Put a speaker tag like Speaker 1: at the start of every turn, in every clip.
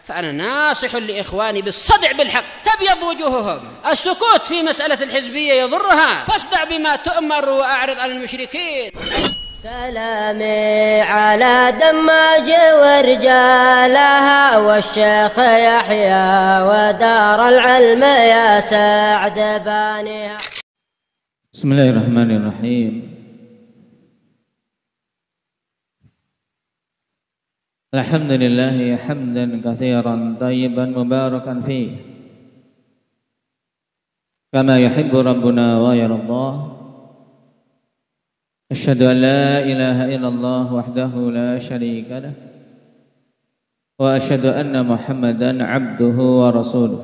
Speaker 1: فأنا ناصح لإخواني بالصدع بالحق، تبيض وجوههم. السكوت في مسألة الحزبية يضرها، فاصدع بما تؤمر وأعرض عن المشركين.
Speaker 2: سلامي على دماج ورجالها والشيخ يحيى ودار العلم يا سعد بانيها.
Speaker 3: بسم الله الرحمن الرحيم. الحمد لله حمدا كثيرا طيبا مباركا فيه كما يحب ربنا ويرضاه. أشهد أن لا إله إلا الله وحده لا شريك له، وأشهد أن محمدا عبده ورسوله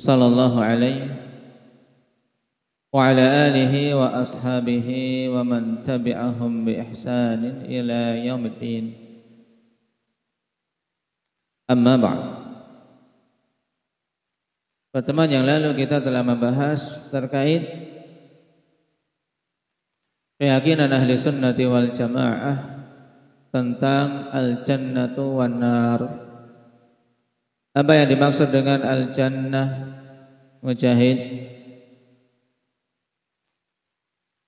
Speaker 3: صلى الله عليه وعلى آله وأصحابه ومن تبعهم بإحسان إلى يوم الدين. Amma ba'd. Pertemuan yang lalu kita telah membahas terkait keyakinan ahli sunnati wal jamaah tentang al-jannatu wan nar. Apa yang dimaksud dengan al-jannah, Mujahid?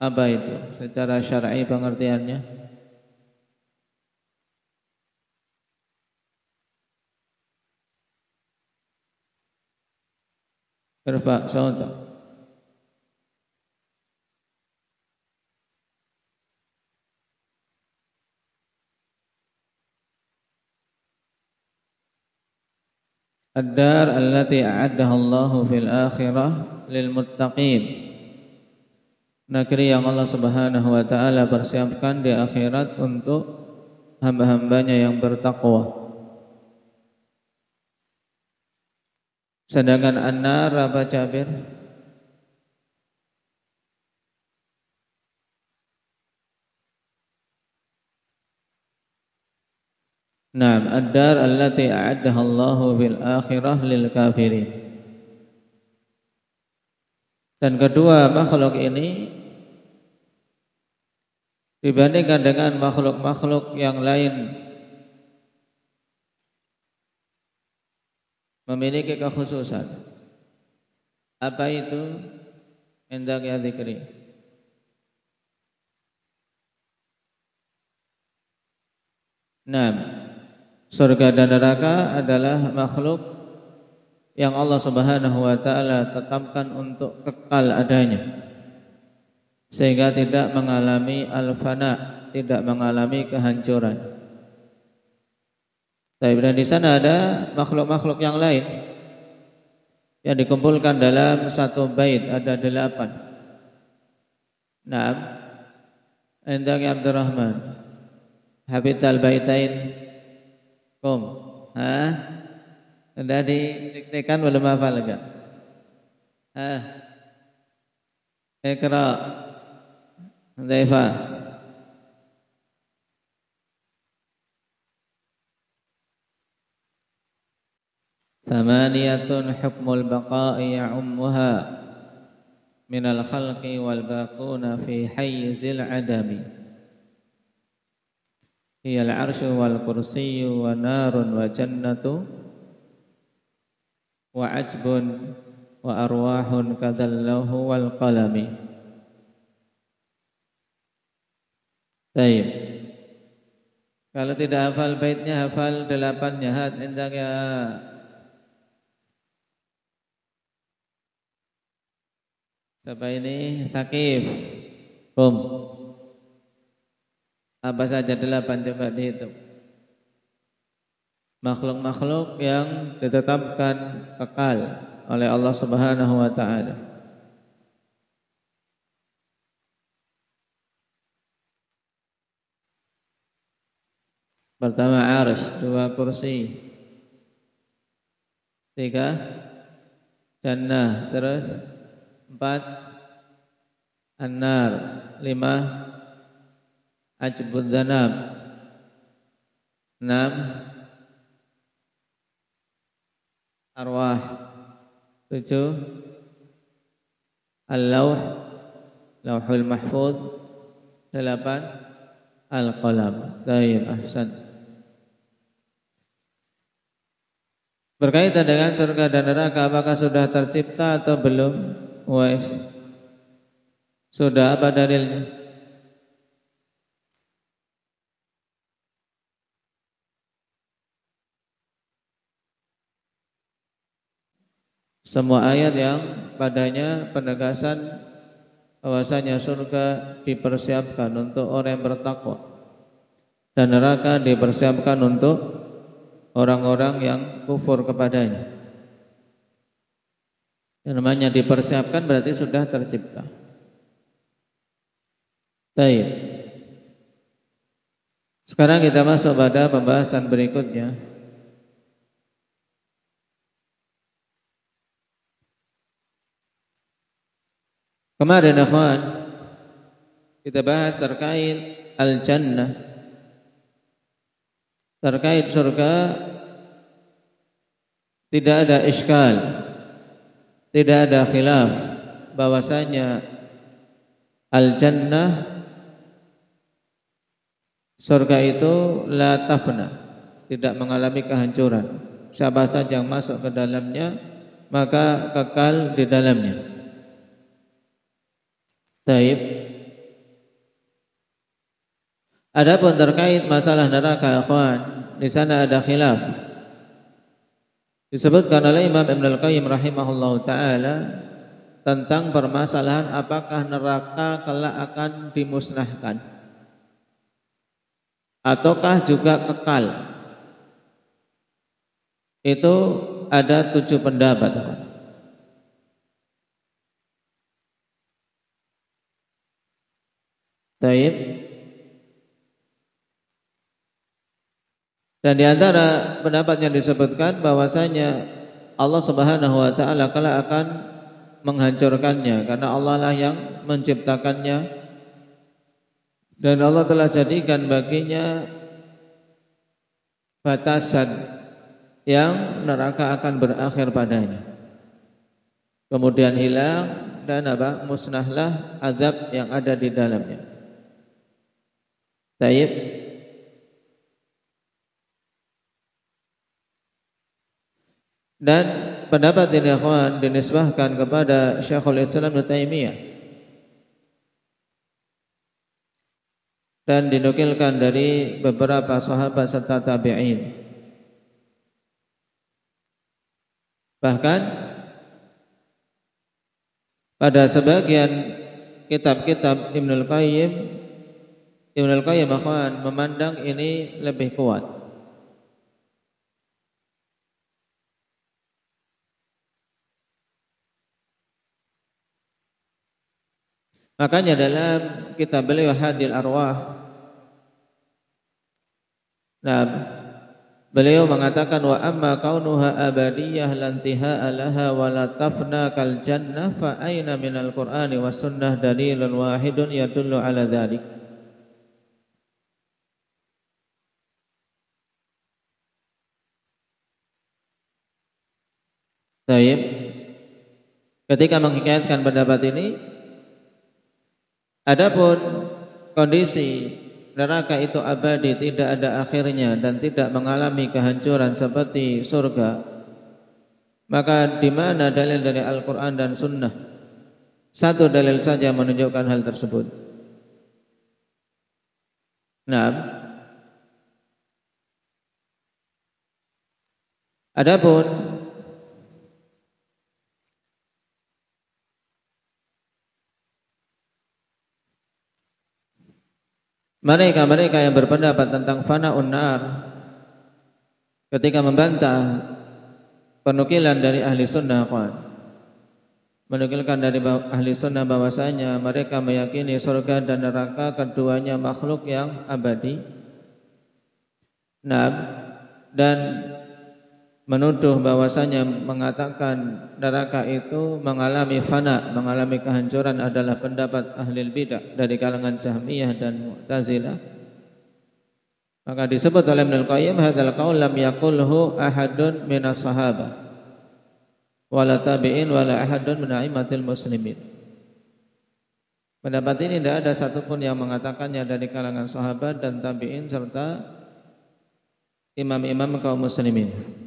Speaker 3: Apa itu secara syar'i pengertiannya? Irfa, saudara. Ad-dar allati a'addaha Allahu fil akhirah lil muttaqin. Negeri yang Allah Subhanahu wa taala persiapkan di akhirat untuk hamba-hambanya yang bertakwa. Sedangkan an-nar apa, Jabir? Naam, ad-dar allati a'addaha Allahu fil akhirah lil kafirin. Dan kedua, makhluk ini dibandingkan dengan makhluk-makhluk yang lain memiliki kekhususan. Apa itu? Hendak ya dzikri. Naam, surga dan neraka adalah makhluk yang Allah Subhanahu wa taala tetapkan untuk kekal adanya, sehingga tidak mengalami al-fana, tidak mengalami kehancuran. Dan di sana ada makhluk-makhluk yang lain yang dikumpulkan dalam satu bait, ada 8. Naam, Endang Abdurrahman, Habib al-Baitain, Sudah didiktekan belum hafal enggak? Iqra. Zaifa. Thamaniyatun hukmul baqa'i ya'ummuha minal khalqi wal baquna fi hayyizil adami. Hiyal arsyu wal kursiyyu wa narun wa jannatu wa ajbun wa arwahun kadallahu wal qalami. Baik. Kalau tidak hafal baitnya, hafal 8-nya. Hat endang ya. Siapa ini? Thaqif. Apa saja 8, coba dihitung. Makhluk-makhluk yang ditetapkan kekal oleh Allah Subhanahu wa taala. Pertama arsy, 2 kursi, 3 jannah, terus 4 an-nar, 5 ajbud dhanab, 6 arwah, 7 al-lawh, lauhul mahfuz, 8 al-qalam. Baik, ahsan. Berkaitan dengan surga dan neraka, apakah sudah tercipta atau belum? Wais. Sudah, apa dalilnya? Semua ayat yang padanya penegasan bahwasanya surga dipersiapkan untuk orang yang bertakwa dan neraka dipersiapkan untuk orang-orang yang kufur kepadanya. Yang namanya dipersiapkan berarti sudah tercipta. Baik. Sekarang kita masuk pada pembahasan berikutnya. Kemarin ikhwan kita bahas terkait al-jannah, terkait surga. Tidak ada iskal, tidak ada khilaf bahwasanya al-jannah, surga itu la tafna, tidak mengalami kehancuran. Siapa saja yang masuk ke dalamnya maka kekal di dalamnya. Baik. Adapun terkait masalah neraka, ikhwan, di sana ada khilaf. Disebutkan oleh Imam Ibn Al-Qayyim rahimahullahu ta'ala tentang permasalahan apakah neraka kelak akan dimusnahkan ataukah juga kekal. Itu ada 7 pendapat. Baik. Dan di antara pendapat yang disebutkan bahwasanya Allah Subhanahu wa taala kelak akan menghancurkannya karena Allah lah yang menciptakannya dan Allah telah jadikan baginya batasan yang neraka akan berakhir padanya. Kemudian hilang dan musnahlah azab yang ada di dalamnya. Baik. Dan pendapat ini ikhwan dinisbahkan kepada Syekhul Islam Ibnu Taimiyah dan dinukilkan dari beberapa sahabat serta tabi'in. Bahkan pada sebagian kitab-kitab Ibnul Qayyim ikhwan memandang ini lebih kuat. Makanya dalam kitab beliau Hadil Arwah, beliau mengatakan wa amma kaunuha abadiyah lantiha alaha wa la tafna kal jannah fa aina minal qur'ani was sunnah dalilun wahidun yadullu ala dzalik. Baik. Ketika menghikayatkan pendapat ini, adapun kondisi neraka itu abadi, tidak ada akhirnya dan tidak mengalami kehancuran seperti surga, maka di mana dalil dari Al-Quran dan Sunnah? Satu dalil saja menunjukkan hal tersebut. Adapun mereka yang berpendapat tentang fana'un nar ketika membantah penukilan dari ahli sunnah, menukilkan dari ahli sunnah bahwasanya mereka meyakini surga dan neraka keduanya makhluk yang abadi, dan menuduh bahwasanya mengatakan neraka itu mengalami fana, mengalami kehancuran adalah pendapat ahli bidah dari kalangan Jahmiyah dan Mu'tazilah. Maka disebut oleh Ibnu Qayyim hadzal qaul lam yaqulhu ahadun minas sahabah wala tabi'in wala ahadun min a'immatil muslimin. Pendapat ini tidak ada satupun yang mengatakannya dari kalangan sahabat dan tabi'in serta imam-imam kaum muslimin.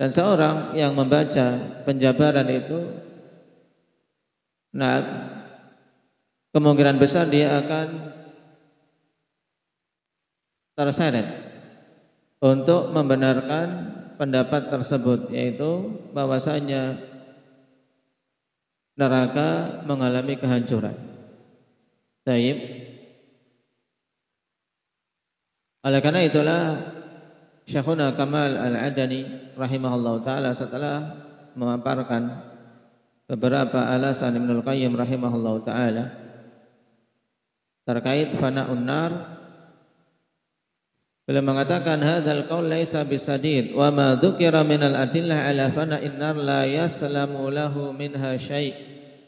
Speaker 3: Dan seorang yang membaca penjabaran itu, nah, kemungkinan besar dia akan terseret untuk membenarkan pendapat tersebut, yaitu bahwasanya neraka mengalami kehancuran. Baik. Oleh karena itulah Syekhuna Kamal Al-Adani rahimahullah ta'ala setelah memaparkan beberapa alasan Ibnul Qayyim rahimahullah ta'ala terkait fana'un nar, beliau mengatakan hadzal qaul laisa bisadid wa ma dzukira minal adillah ala fana'in nar la yaslamu lahu minha syai'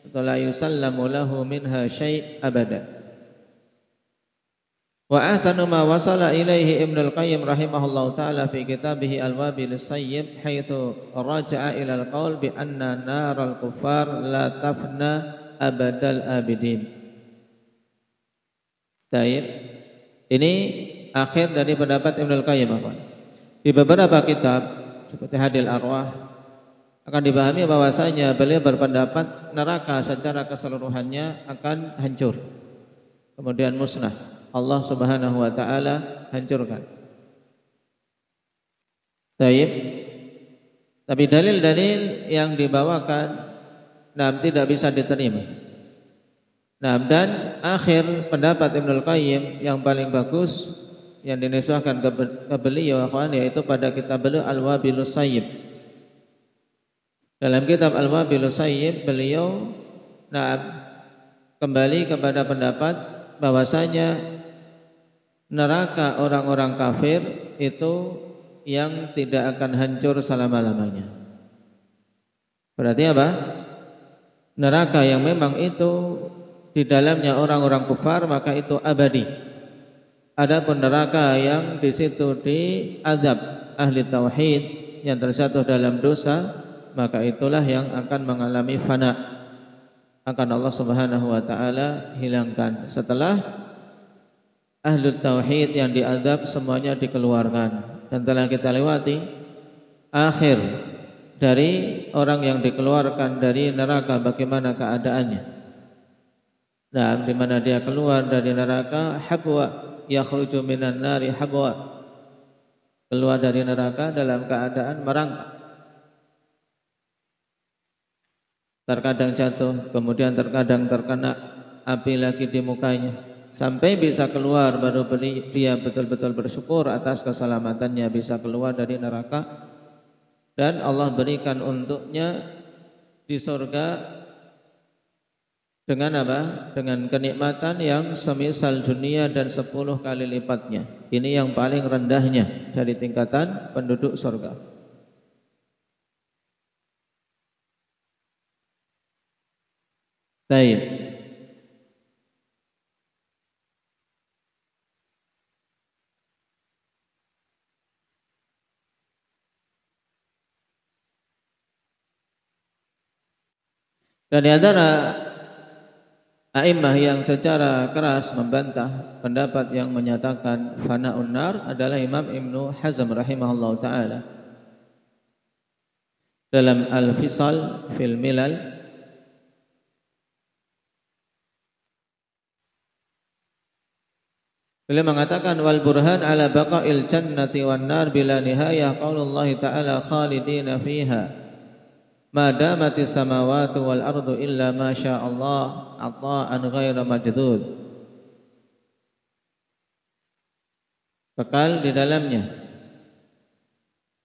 Speaker 3: wa la yusallamu lahu minha syai' abada. Wa ahsanu ma wasala ilaihi Ibnul Qayyim rahimahullahu ta'ala fi kitabih Al-Wabil As-Sayyib haitsu raja'a ila al-qaul bi anna naral kuffar la tafna abadal abidin. Baik. Ini akhir dari pendapat Ibnul Qayyim. Di beberapa kitab seperti Hadil Arwah akan dipahami bahwasanya beliau berpendapat neraka secara keseluruhannya akan hancur, kemudian musnah. Allah Subhanahu wa ta'ala hancurkan. Baik. Tapi dalil-dalil yang dibawakan tidak bisa diterima. Dan akhir pendapat Ibnul Qayyim yang paling bagus yang dinisbahkan ke beliau yaitu pada kitab beliau Al-Wabilus Sayyib. Dalam kitab Al-Wabilus Sayyib beliau kembali kepada pendapat bahwasanya neraka orang-orang kafir itu yang tidak akan hancur selama-lamanya. Berarti apa? Neraka yang memang itu di dalamnya orang-orang kufar maka itu abadi. Adapun neraka yang di situ diazab ahli tauhid yang terjatuh dalam dosa maka itulah yang akan mengalami fana, akan Allah Subhanahu wa ta'ala hilangkan. Setelah Ahlul Tauhid yang diazab semuanya dikeluarkan. Dan telah kita lewati akhir dari orang yang dikeluarkan dari neraka bagaimana keadaannya. Nah, di mana dia keluar dari neraka habwa, yakhruju minan nari habwa. Keluar dari neraka dalam keadaan merangkak. Terkadang jatuh, kemudian terkadang terkena api lagi di mukanya. Sampai bisa keluar baru dia betul-betul bersyukur atas keselamatannya bisa keluar dari neraka. Dan Allah berikan untuknya di surga dengan apa? Dengan kenikmatan yang semisal dunia dan 10 kali lipatnya. Ini yang paling rendahnya dari tingkatan penduduk surga. Baik. Dan di antara a'immah yang secara keras membantah pendapat yang menyatakan fana'un nar adalah Imam Ibnu Hazm rahimahullah ta'ala. Dalam Al-Fisal fil Milal beliau mengatakan wal burhan ala baqa'il jannati wan nar bila nihayah qaulullah ta'ala khalidina fiha ma damatis samawati wal ardu illa ma syaa Allah ata'an ghaira majdud. Kekal di dalamnya.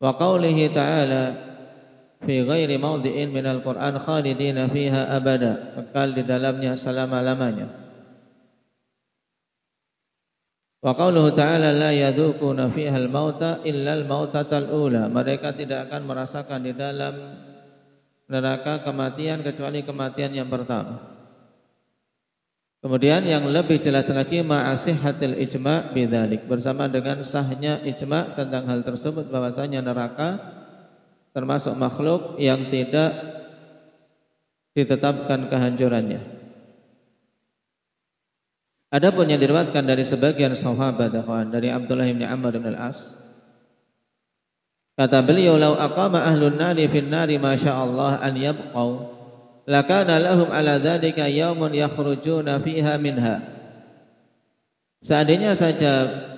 Speaker 3: Wa qaulihi ta'ala fi ghairi mawdi'in minal Qur'an khalidina fiha abada. Kekal di dalamnya selama-lamanya. Wa qauluhu ta'ala la yadhuquna fiha al-mauta illa al-mautatal ula. Mereka tidak akan merasakan di dalam neraka kematian kecuali kematian yang pertama. Kemudian yang lebih jelas lagi ma'asihatil ijma' bidzalik, bersama dengan sahnya ijma' tentang hal tersebut bahwasanya neraka termasuk makhluk yang tidak ditetapkan kehancurannya. Adapun yang diriwayatkan dari sebagian sahabat dari Abdullah bin Amr bin Al-As Kata beliau, "Lau aqama ahlun nari fin nari ma sya'allah an yabqau, lakana lahum ala dzalika yaumun yakhrujuna fiha minha." Seandainya saja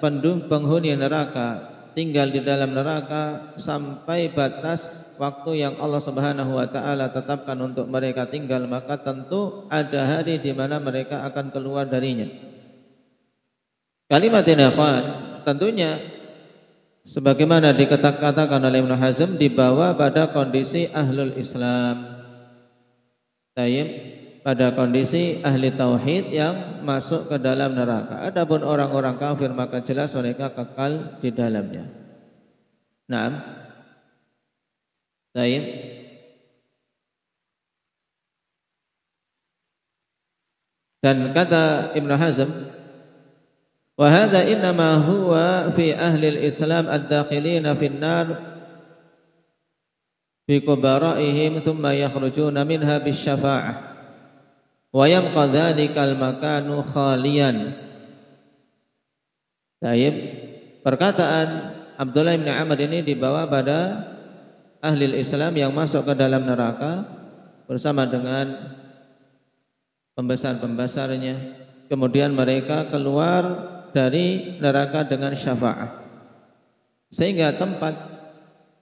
Speaker 3: penghuni neraka tinggal di dalam neraka sampai batas waktu yang Allah Subhanahu wa taala tetapkan untuk mereka tinggal, maka tentu ada hari di mana mereka akan keluar darinya. Kalimat ini tentunya sebagaimana dikatakan oleh Ibnu Hazm dibawa pada kondisi ahlul Islam. Tayyib, pada kondisi ahli tauhid yang masuk ke dalam neraka. Adapun orang-orang kafir maka jelas mereka kekal di dalamnya. Naam. Tayyib. Dan kata Ibnu Hazm, wa hadza innama huwa fi ahli al-Islam ad-dakhilina fi an-nar fi kubara'ihim thumma yakhrujuna minha bisyafa'ah wa yabqa dzalikal makanu khaliyan. Taib, perkataan Abdullah bin Amr ini dibawa pada ahli Islam yang masuk ke dalam neraka bersama dengan pembesar-pembesarnya, kemudian mereka keluar dari neraka dengan syafaat, sehingga tempat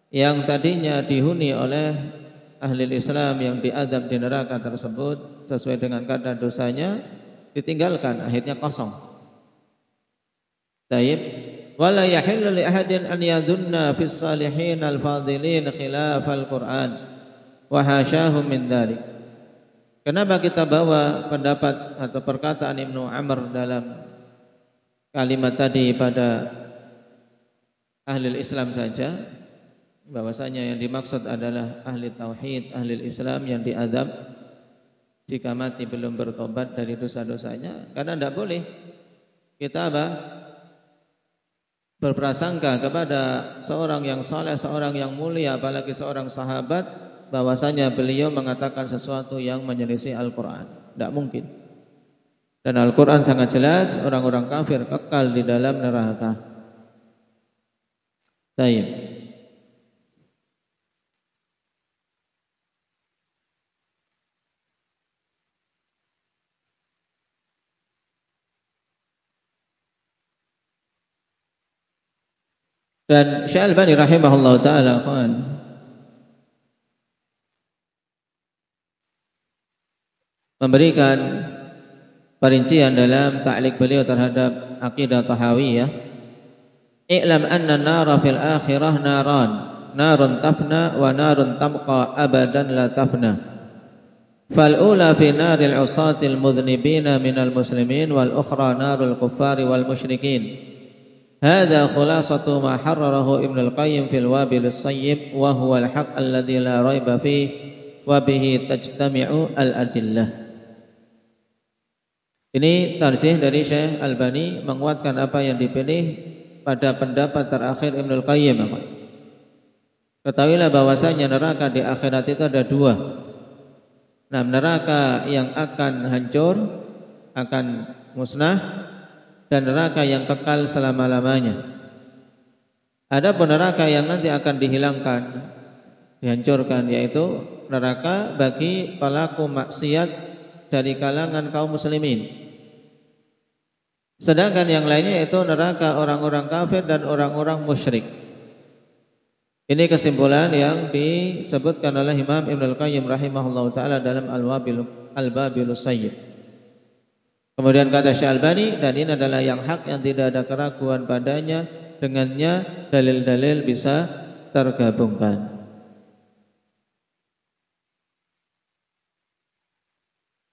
Speaker 3: yang tadinya dihuni oleh ahli Islam yang diazab di neraka tersebut sesuai dengan kadar dosanya ditinggalkan, akhirnya kosong. Taib, wala yahillu li ahadin an yadhunna fis salihin al-fadilin khilaf al-Qur'an wa hasyahum min dzalik. Kenapa kita bawa pendapat atau perkataan Ibnu Amr dalam kalimat tadi pada ahli Islam saja, bahwasanya yang dimaksud adalah ahli tauhid, ahli Islam yang diazab jika mati belum bertobat dari dosa-dosanya? Karena tidak boleh kita berprasangka kepada seorang yang saleh, seorang yang mulia, apalagi seorang sahabat, bahwasanya beliau mengatakan sesuatu yang menyelisih Al-Quran. Tidak mungkin. Dan Al-Quran sangat jelas, orang-orang kafir kekal di dalam neraka. Baik. Dan Syekh Al-Albani rahimahullah ta'ala memberikan perincian dalam ta'liq beliau terhadap aqidah Tahawiyah. I'lam anna an-nara fil akhirah naran, narun tafna wa narun tabqa abadan la tafna. Fal ula fi naril usatil mudhnibina minal muslimin wal ukhra narul kuffari wal musyrikin. Hadza khulasatu ma harrarahu Ibnu Al-Qayyim fil Wabil As-Sayyib wa huwa al-haqq alladzi la raiba fihi wa bihi tajtami'u al-adillah. Ini tarjih dari Syekh Albani menguatkan apa yang dipilih pada pendapat terakhir Ibnu Al-Qayyim. Ketahuilah bahwasanya neraka di akhirat itu ada dua. Nah, neraka yang akan hancur, akan musnah, dan neraka yang kekal selama-lamanya. Adapun neraka yang nanti akan dihilangkan, dihancurkan, yaitu neraka bagi pelaku maksiat dari kalangan kaum muslimin. Sedangkan yang lainnya itu neraka orang-orang kafir dan orang-orang musyrik. Ini kesimpulan yang disebutkan oleh Imam Ibnu Al-Qayyim rahimahullahu taala dalam Al-Babilus Sayyib. Kemudian kata Syekh Albani, dan ini adalah yang hak yang tidak ada keraguan padanya, dengannya dalil-dalil bisa tergabungkan.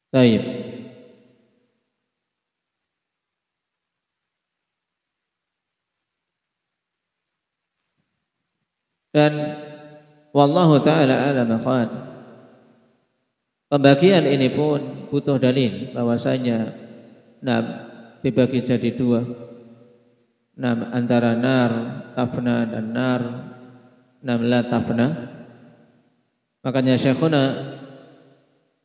Speaker 3: Baik. Dan wallahu taala a'lam bishawab. Pembagian ini pun butuh dalil bahwasanya dibagi jadi dua. Antara nar tafna dan nar la tafna. Makanya Syekhuna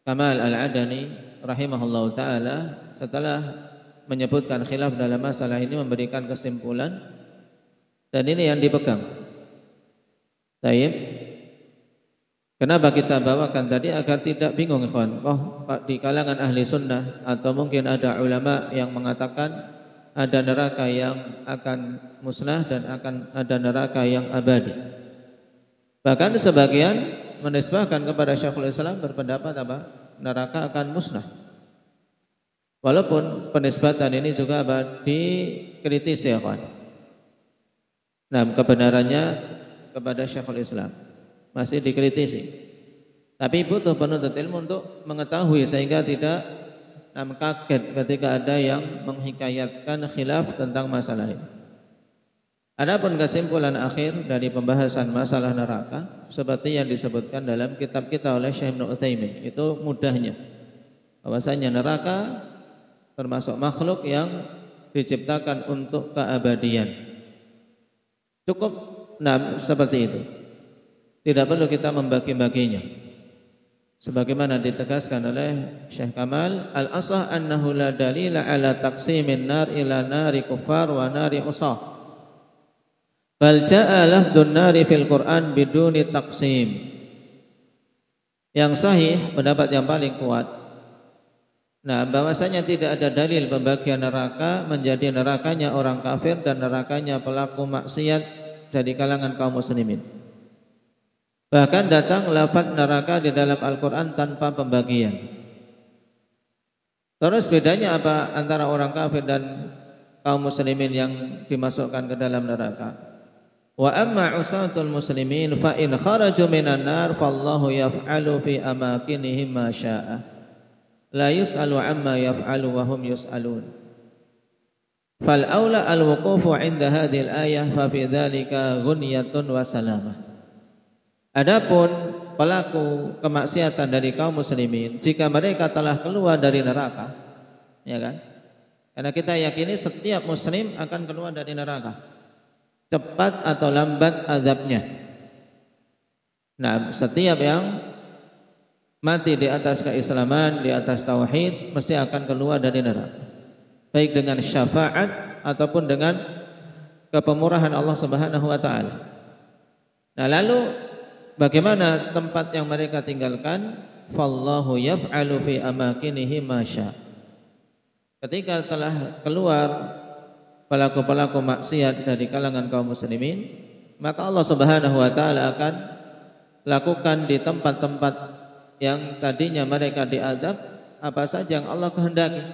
Speaker 3: Kamal Al-Adani rahimahullahu taala setelah menyebutkan khilaf dalam masalah ini memberikan kesimpulan, dan ini yang dipegang Baik. Kenapa kita bawakan tadi agar tidak bingung, ikhwan? Di kalangan ahli sunnah atau mungkin ada ulama yang mengatakan ada neraka yang akan musnah dan akan ada neraka yang abadi. Bahkan sebagian menisbahkan kepada Syekhul Islam berpendapat apa? Neraka akan musnah. Walaupun penisbatan ini juga dikritisi, ya kawan. Nah, kebenarannya kepada Syekhul Islam masih dikritisi. Tapi butuh penuntut ilmu untuk mengetahui sehingga tidak kaget ketika ada yang menghikayatkan khilaf tentang masalah ini. Adapun kesimpulan akhir dari pembahasan masalah neraka seperti yang disebutkan dalam kitab kita oleh Syekh Ibnu Utsaimin, itu mudahnya bahwasanya neraka termasuk makhluk yang diciptakan untuk keabadian. Cukup seperti itu. Tidak perlu kita membagi-baginya. Sebagaimana ditegaskan oleh Syekh Kamal, al-asah annahu la dalila ala taqsimin nar ila nari kuffar wa nari usah. Bal jaa lafdun nari fil Qur'an biduni taqsim. Yang sahih, pendapat yang paling kuat, bahwasanya tidak ada dalil pembagian neraka menjadi nerakanya orang kafir dan nerakanya pelaku maksiat dari kalangan kaum muslimin. Bahkan datang lafaz neraka di dalam Al-Quran tanpa pembagian. Terus bedanya apa antara orang kafir dan kaum muslimin yang dimasukkan ke dalam neraka? Wa amma usatul muslimin fa in kharaju minan nar fallahu yaf'alu fi amakinihim ma syaa. La yus'alu amma yaf'alu wa hum yus'alun. Fal aula al-wuqufu 'inda hadhihi al-ayah fa fi dzalika ghunyatun wa salamah. Adapun pelaku kemaksiatan dari kaum muslimin, jika mereka telah keluar dari neraka, ya kan? Karena kita yakini setiap muslim akan keluar dari neraka, cepat atau lambat azabnya. Nah, setiap yang mati di atas keislaman, di atas tauhid, mesti akan keluar dari neraka, baik dengan syafaat ataupun dengan kepemurahan Allah Subhanahu wa taala. Nah, lalu bagaimana tempat yang mereka tinggalkan? Fallahu yaf'alu fi amakinihi ma syaa. Ketika telah keluar pelaku-pelaku maksiat dari kalangan kaum muslimin, maka Allah Subhanahu wa taala akan lakukan di tempat-tempat yang tadinya mereka diazab apa saja yang Allah kehendaki.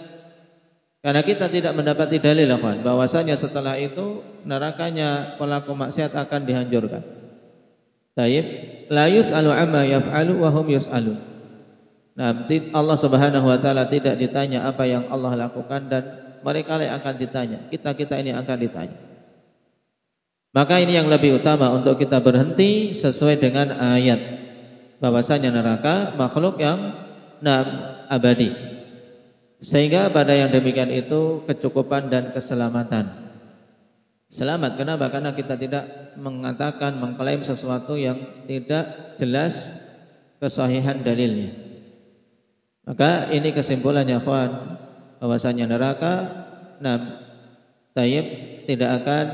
Speaker 3: Karena kita tidak mendapati dalil bahwasanya setelah itu nerakanya pelaku maksiat akan dihancurkan. Taib, la yus'alu amma yaf'alu wa hum yus'alun. Nah, Allah Subhanahu wa taala tidak ditanya apa yang Allah lakukan dan mereka yang akan ditanya. Kita ini akan ditanya. Maka ini yang lebih utama untuk kita berhenti sesuai dengan ayat bahwasanya neraka makhluk yang abadi. Sehingga pada yang demikian itu kecukupan dan keselamatan. Selamat, kenapa? Karena kita tidak mengatakan, mengklaim sesuatu yang tidak jelas kesahihan dalilnya. Maka ini kesimpulannya, kawan, bahwasanya neraka taib tidak akan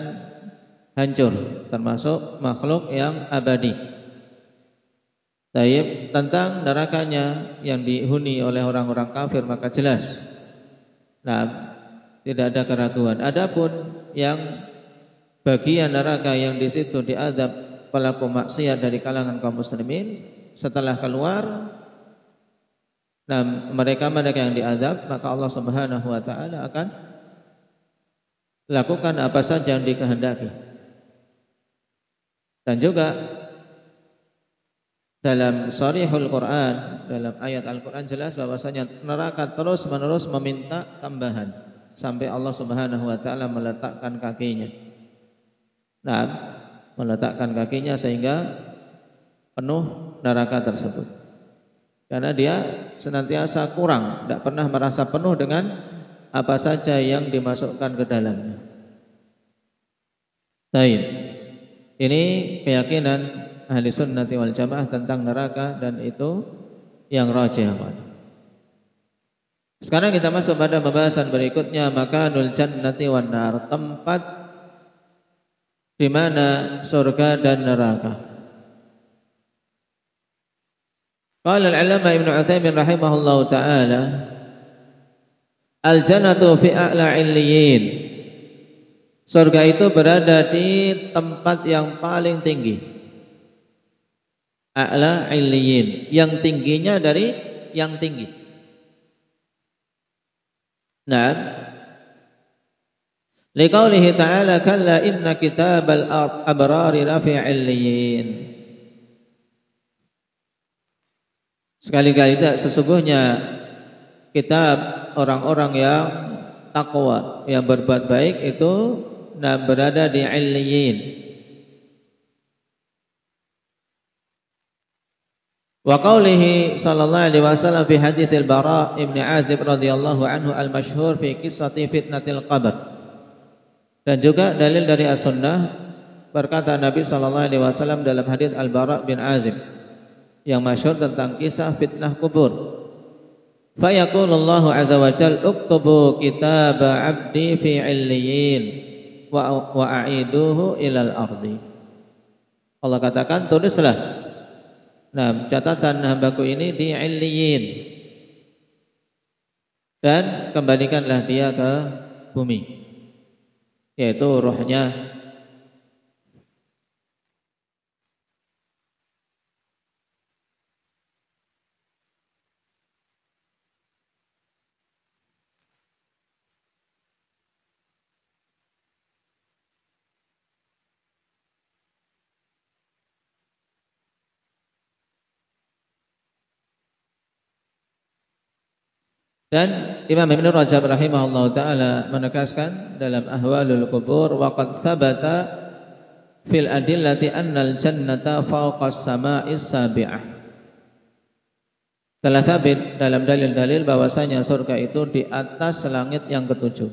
Speaker 3: hancur, termasuk makhluk yang abadi. Taib, tentang nerakanya yang dihuni oleh orang-orang kafir maka jelas. Tidak ada keraguan. Adapun yang bagian neraka yang di situ diazab pelaku maksiat dari kalangan kaum muslimin, setelah keluar mereka yang diazab, maka Allah Subhanahu wa taala akan lakukan apa saja yang dikehendaki. Dan juga dalam sharihul Quran, dalam ayat Al-Quran jelas bahwasanya neraka terus-menerus meminta tambahan sampai Allah Subhanahu wa taala meletakkan kakinya. Meletakkan kakinya sehingga penuh neraka tersebut. Karena dia senantiasa kurang, tidak pernah merasa penuh dengan apa saja yang dimasukkan ke dalamnya. Baik. Ini keyakinan ahli sunnati wal jamaah tentang neraka dan itu yang rajih. Sekarang kita masuk pada pembahasan berikutnya, makanul jannati wan nar, tempat di mana surga dan neraka. Qala al-'allamah Ibnu Utsaimin rahimahullahu taala, al-jannatu fi a'la 'illiyyin. Surga itu berada di tempat yang paling tinggi. A'la 'illiyyin, yang tingginya dari yang tinggi. Nah, liqaulihi ta'ala kalla inna kitabal abrari lafi 'illiyyin. Sekali-kali tidak, sesungguhnya kitab orang-orang yang takwa, yang berbuat baik itu berada di 'illiyyin. Wa qaulihi sallallahu alaihi wasallam fi hadits al-Bara' ibn Azib radhiyallahu anhu al-masyhur fi qissati fitnatil qabr. Dan juga dalil dari as-sunnah berkata Nabi sallallahu alaihi wasallam dalam hadits al-Bara' bin Azib yang masyhur tentang kisah fitnah kubur. Fa yaqulullahu azza wa jalla uktubu kitaba 'abdi fi 'illiyyin wa a'iduhu ilal ardi. Allah katakan, tulislah catatan hambaku ini di 'illiyyin dan kembalikanlah dia ke bumi, yaitu rohnya. Dan Imam Ibn Rajab rahimahullah ta'ala menegaskan dalam Ahwalul Qubur, waqad thabata fil adillati annal jannata fawqas sama'is sabi'ah. Telah sabit dalam dalil-dalil bahwasanya surga itu di atas langit yang ketujuh.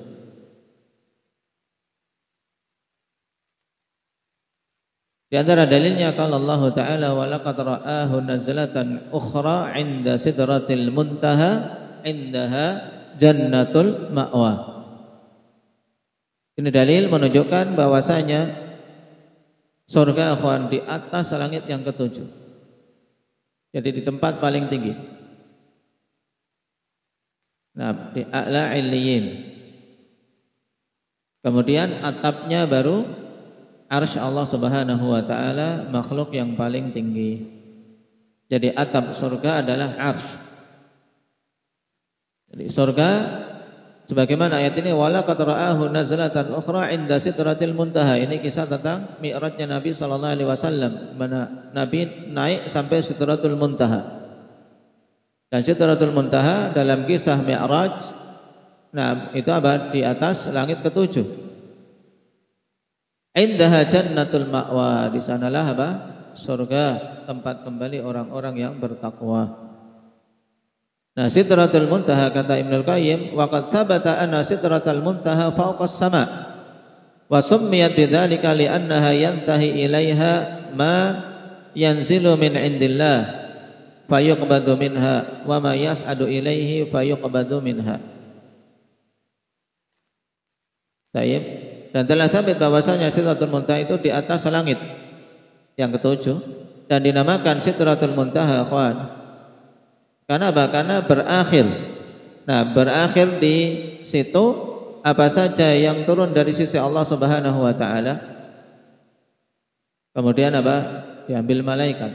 Speaker 3: Di antara dalilnya kalau Allah Ta'ala wa laqad ra'ahu nazlatan ukhra 'inda sidratil muntaha indaha jannatul ma'wa. Ini dalil menunjukkan bahwasanya surga akhwan di atas langit yang ketujuh. Jadi di tempat paling tinggi. Nah, di a'la 'illiyyin. Kemudian atapnya baru arsy Allah Subhanahu wa taala, makhluk yang paling tinggi. Jadi atap surga adalah arsy. Jadi surga sebagaimana ayat ini, wala qad ra'ahu nazlatan ukhra 'inda sidratil muntaha. Ini kisah tentang mi'rajnya Nabi sallallahu alaihi wasallam, mana Nabi naik sampai sidratul muntaha. Dan sidratul muntaha dalam kisah mi'raj, nah itu apa? Di atas langit ketujuh. Indaha jannatul ma'wa, di sanalah apa? Surga, tempat kembali orang-orang yang bertakwa. Nah, sidratul muntaha kata Ibnu Qayyim, wa qad thabata anna sidratul muntaha fawqa as-sama' wa summiyat bidzalika li'annaha yantahi ilaiha ma yanzilu min 'indillah fayuqbadu minha wa ma yas'adu ilaihi fayuqbadu minha. Baik. Dan telah sabit bahwasanya sidratul muntaha itu di atas langit yang ketujuh dan dinamakan sidratul muntaha akhwan. Karena apa? Karena berakhir. Nah, berakhir di situ apa saja yang turun dari sisi Allah Subhanahu wa taala. Kemudian apa? Diambil malaikat.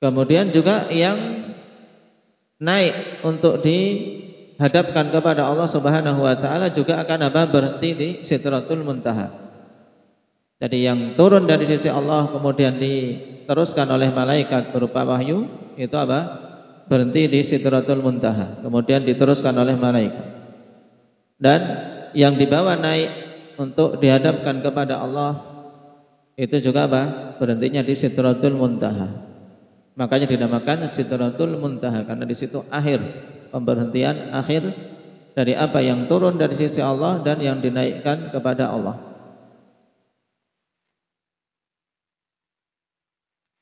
Speaker 3: Kemudian juga yang naik untuk dihadapkan kepada Allah Subhanahu wa taala juga akan apa? Berhenti di Sidratul Muntaha. Jadi yang turun dari sisi Allah kemudian diteruskan oleh malaikat berupa wahyu, itu apa? Berhenti di Sidratul Muntaha, kemudian diteruskan oleh malaikat. Dan yang dibawa naik untuk dihadapkan kepada Allah itu juga apa? Berhentinya di Sidratul Muntaha. Makanya dinamakan Sidratul Muntaha karena di situ akhir, pemberhentian akhir dari apa yang turun dari sisi Allah dan yang dinaikkan kepada Allah.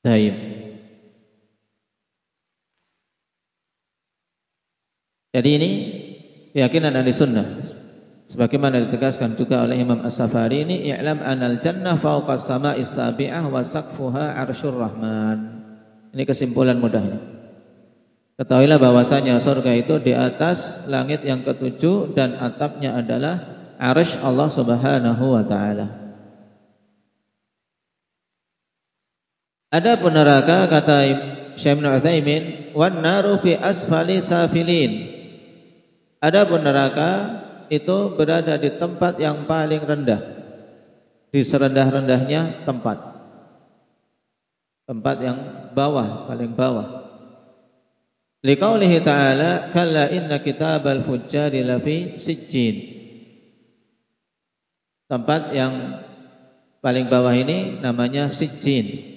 Speaker 3: Baik. Jadi ini keyakinan ahli sunnah sebagaimana ditegaskan juga oleh Imam As-Safari ini, i'lam anal jannah fawqa as-sama'is sabi'ah wa saqfuha arsyur rahman. Ini kesimpulan mudahnya. Ketahuilah bahwasanya surga itu di atas langit yang ketujuh dan atapnya adalah arsy Allah Subhanahu wa taala. Ada neraka, kata Syekh Ibnu Utsaimin, wan naru fi asfali safilin. Ada neraka itu berada di tempat yang paling rendah, di serendah-rendahnya tempat yang bawah, paling bawah. Liqaulihi ta'ala, kalla inna kitabal fujjari lafi sijjin. Tempat yang paling bawah ini namanya sijjin.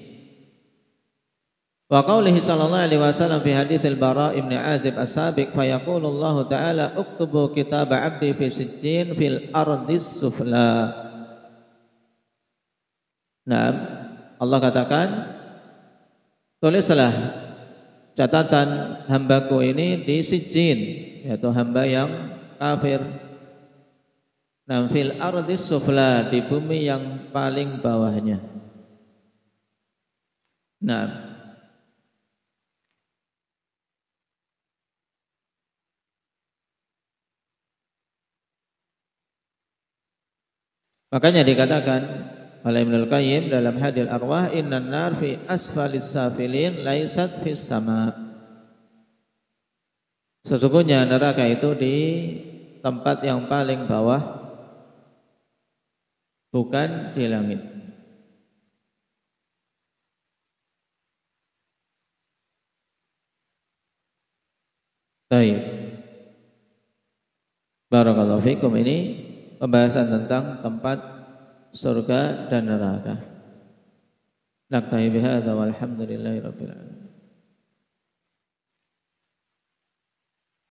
Speaker 3: Wa qaulihi sallallahu alaihi wasallam fi haditsil Bara' ibn Azib as-sabiq, fa yaqulu Allah ta'ala uktubu kitaba 'abdi fi sijjin fil ardis sufla. Nah, Allah katakan, tulislah catatan hambaku ini di sijjin, yaitu hamba yang kafir. Nah, fil ardis sufla, di bumi yang paling bawahnya. Nah, makanya dikatakan oleh Ibnul Qayyim dalam Hadil Arwah, innan nar fi asfalis safilin laisat fis sama. Sesungguhnya neraka itu di tempat yang paling bawah, bukan di langit. Baik. Barakallahu fikum. Ini pembahasan tentang tempat surga dan neraka. Naktahi bihadza walhamdulillahi rabbil alamin.